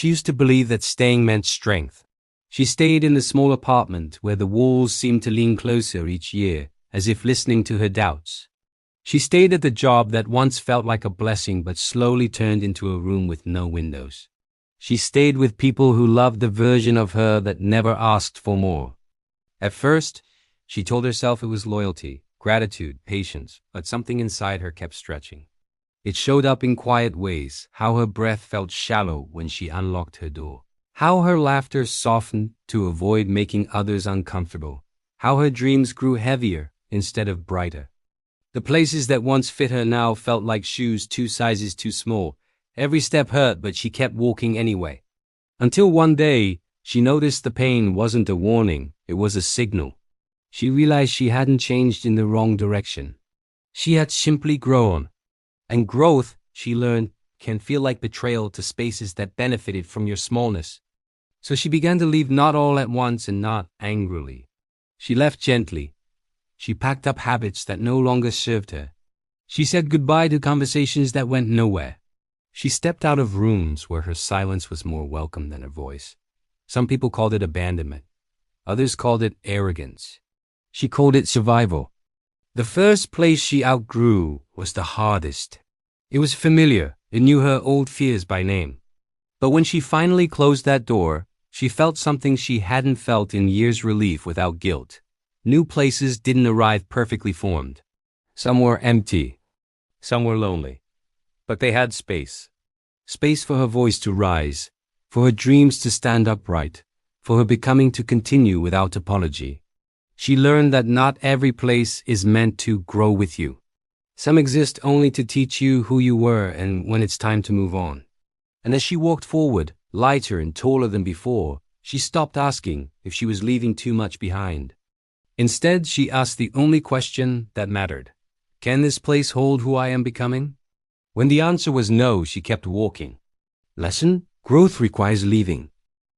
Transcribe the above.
She used to believe that staying meant strength. She stayed in the small apartment where the walls seemed to lean closer each year, as if listening to her doubts. She stayed at the job that once felt like a blessing but slowly turned into a room with no windows. She stayed with people who loved the version of her that never asked for more. At first, she told herself it was loyalty, gratitude, patience, but something inside her kept stretching. It showed up in quiet ways, how her breath felt shallow when she unlocked her door, how her laughter softened to avoid making others uncomfortable, how her dreams grew heavier instead of brighter. The places that once fit her now felt like shoes 2 sizes too small. Every step hurt, but she kept walking anyway. Until one day, she noticed the pain wasn't a warning, it was a signal. She realized she hadn't changed in the wrong direction. She had simply grown. And growth, she learned, can feel like betrayal to spaces that benefited from your smallness. So she began to leave, not all at once and not angrily. She left gently. She packed up habits that no longer served her. She said goodbye to conversations that went nowhere. She stepped out of rooms where her silence was more welcome than her voice. Some people called it abandonment. Others called it arrogance. She called it survival. The first place she outgrew was the hardest. It was familiar. It knew her old fears by name. But when she finally closed that door, she felt something she hadn't felt in years: relief without guilt. New places didn't arrive perfectly formed. Some were empty. Some were lonely. But they had space. Space for her voice to rise, for her dreams to stand upright, for her becoming to continue without apology. She learned that not every place is meant to grow with you. Some exist only to teach you who you were and when it's time to move on. And as she walked forward, lighter and taller than before, she stopped asking if she was leaving too much behind. Instead, she asked the only question that mattered. Can this place hold who I am becoming? When the answer was no, she kept walking. Lesson: growth requires leaving.